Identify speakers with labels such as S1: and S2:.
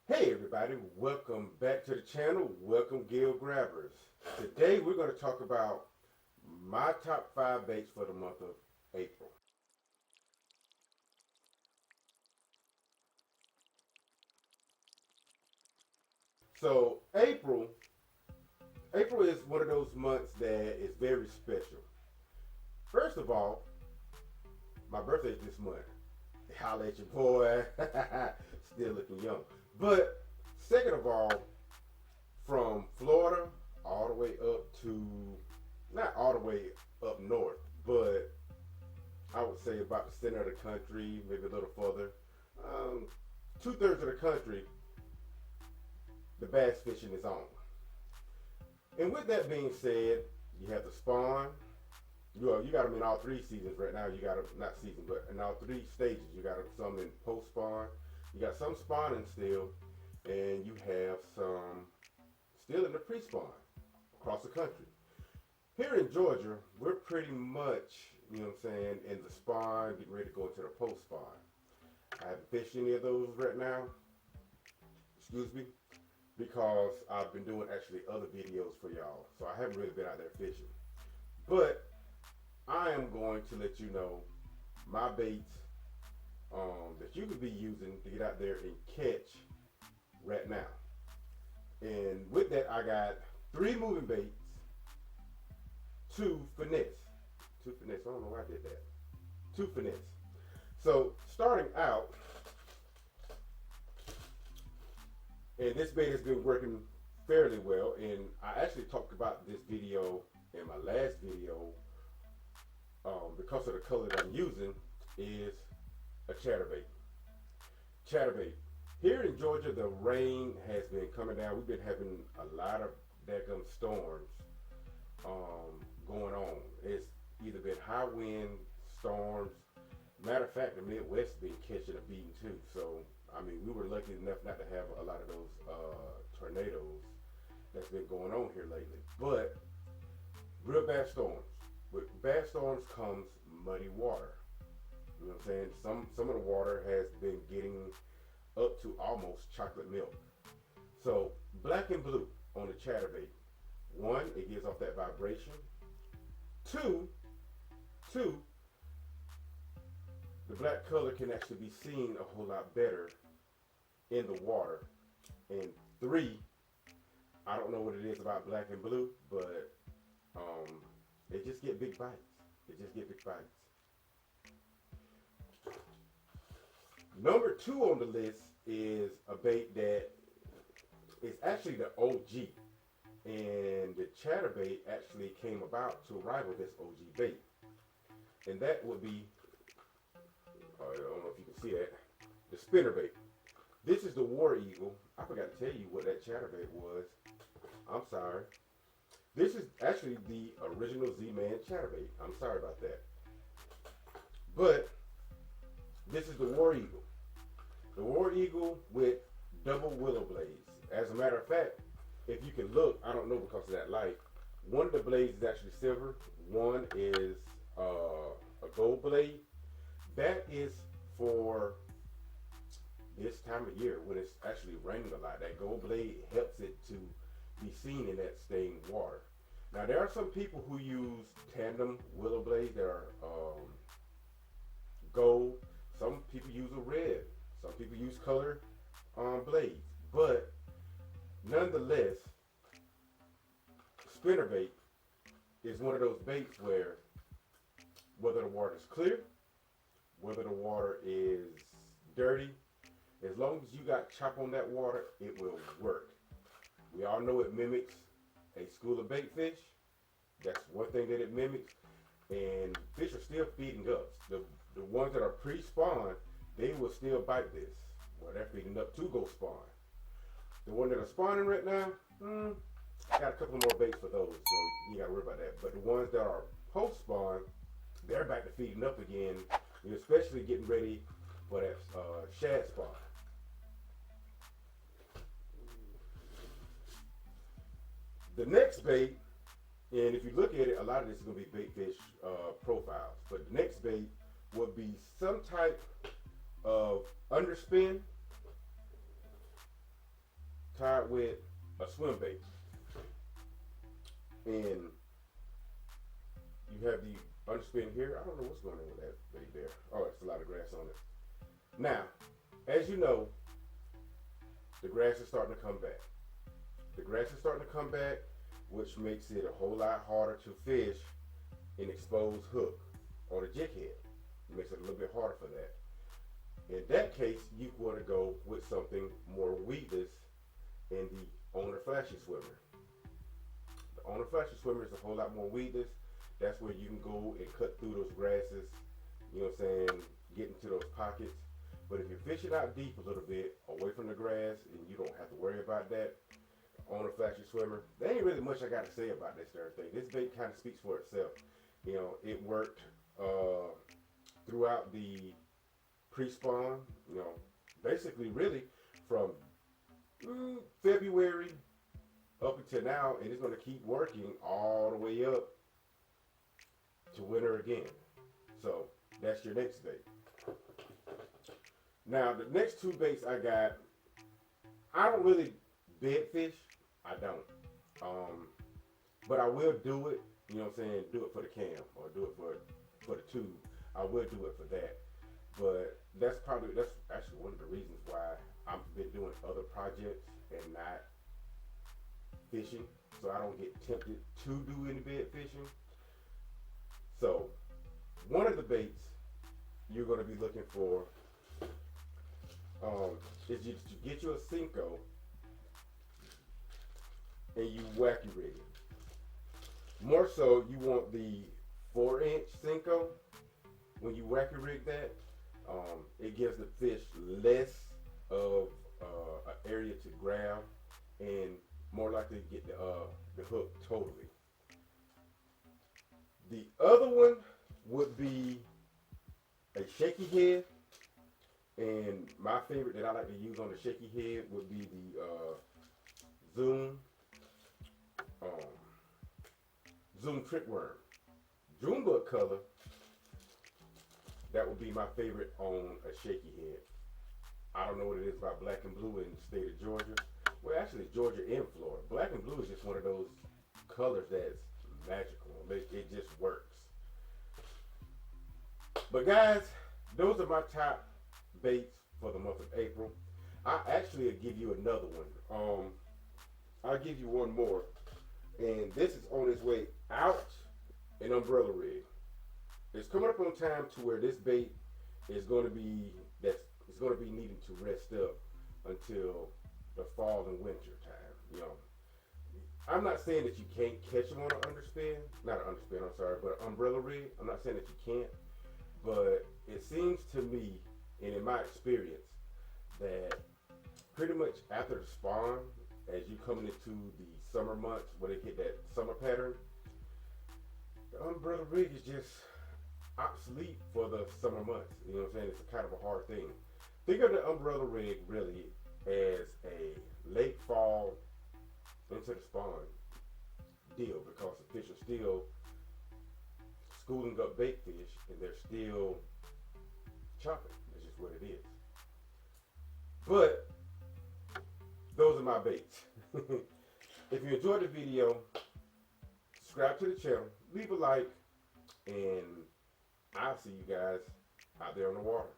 S1: Hey everybody, welcome back to the channel. Welcome gill grabbers. Today we're going to talk about my top 5 baits for the month of April. So April is one of those months that is very special. First of all, my birthday's this month. Holla at your boy. Still looking young. But second of all, from Florida all the way up to, not all the way up north, but I would say about the center of the country, maybe a little further. Um, 2/3 of the country, the bass fishing is on. And with that being said, you have the spawn. You got them in all three seasons right now. You got them, not season, but in all three stages. You got some in post spawn. You got some spawning still, and you have some still in the pre spawn across the country. Here in Georgia, we're pretty much, what I'm saying, in the spawn, getting ready to go into the post spawn. I haven't fished any of those right now, excuse me, because I've been doing actually other videos for y'all. So I haven't really been out there fishing. But I am going to let you know my baits that you could be using to get out there and catch right now. And with that, I got 3 moving baits, 2 finesse. 2 finesse, I don't know why I did that. 2 finesse. So starting out, and this bait has been working fairly well, and I actually talked about this video in my last video because of the color that I'm using is a chatterbait. Chatterbait. Here in Georgia, the rain has been coming down. We've been having a lot of daggum storms going on. It's either been high wind, storms. Matter of fact, the Midwest been catching a beating too. So, I mean, we were lucky enough not to have a lot of those tornadoes that's been going on here lately. But real bad storms. With bad storms comes muddy water. You know what I'm saying? Some of the water has been getting up to almost chocolate milk. So black and blue on the chatterbait. 1, it gives off that vibration. Two, the black color can actually be seen a whole lot better in the water. And 3, I don't know what it is about black and blue, but they just get big bites. They just get big bites. Number 2 on the list is a bait that is actually the OG. And the chatterbait actually came about to rival this OG bait. And that would be, I don't know if you can see that, the spinnerbait. This is the War Eagle. I forgot to tell you what that chatterbait was. I'm sorry. This is actually the original Z-Man chatterbait. I'm sorry about that. But this is the War Eagle. The War Eagle with double willow blades. As a matter of fact, if you can look, I don't know because of that light, one of the blades is actually silver. One is a gold blade. That is for this time of year when it's actually raining a lot. That gold blade helps it to be seen in that stained water. Now there are some people who use tandem willow blades that are gold. Some people use a red. Some people use color blades. But nonetheless, spinnerbait is one of those baits where whether the water is clear, whether the water is dirty, as long as you got chop on that water, it will work. We all know it mimics a school of bait fish. That's one thing that it mimics. And fish are still feeding up. The ones that are pre-spawn, they will still bite this. Well, they're feeding up to go spawn. The ones that are spawning right now, got a couple more baits for those, so you gotta worry about that. But the ones that are post-spawn, they're back to feeding up again, especially getting ready for that shad spawn. The next bait, and if you look at it, a lot of this is going to be bait fish profiles. But the next bait would be some type of underspin start with a swim bait. And you have the underspin here. I don't know what's going on with that bait there. Oh, it's a lot of grass on it. Now, as you know, the grass is starting to come back. The grass is starting to come back, which makes it a whole lot harder to fish an exposed hook on a jig head. It makes it a little bit harder for that. In that case, you want to go with something more weedless in the owner flashy swimmer. The owner flashy swimmer is a whole lot more weedless. That's where you can go and cut through those grasses, you know what I'm saying, get into those pockets. But if you're fishing out deep a little bit, away from the grass, and you don't have to worry about that, owner flashy swimmer, there ain't really much I got to say about this darn thing. This bait kind of speaks for itself. You know, it worked throughout the pre-spawn, you know, basically really from February up until now, and it's going to keep working all the way up to winter again. So that's your next bait. Now the next two baits I got, I don't really bed fish. I don't. But I will do it, you know what I'm saying, do it for the cam or do it for the tube. I will do it for that. But that's actually one of the reasons why I've been doing other projects and not fishing, so I don't get tempted to do any bed fishing. So one of the baits you're going to be looking for is you get you a Cinco and you wacky rig it. More so, you want the 4-inch Cinco. When you wacky rig that, it gives the fish less of an area to grab and more likely to get the hook totally. The other one would be a shaky head, and my favorite that I like to use on the shaky head would be the Zoom trick worm. June bug color. That would be my favorite on a shaky head. I don't know what it is about black and blue in the state of Georgia. Well, actually, Georgia and Florida. Black and blue is just one of those colors that's magical. It just works. But guys, those are my top baits for the month of April. I actually will give you another one. I'll give you one more. And this is on its way out, an umbrella rig. It's coming up on time to where this bait is going to be needing to rest up until the fall and winter time. You know, I'm not saying that you can't catch them on an underspin, not an underspin, I'm sorry, but an umbrella rig. I'm not saying that you can't, but it seems to me, and in my experience, that pretty much after the spawn, as you coming into the summer months where they hit that summer pattern, the umbrella rig is just obsolete for the summer months. You know what I'm saying? It's a kind of a hard thing. Think of the umbrella rig really as a late fall into the spawn deal, because the fish are still schooling up bait fish and they're still chopping. That's just what it is. But those are my baits. If you enjoyed the video, subscribe to the channel, leave a like, and I'll see you guys out there on the water.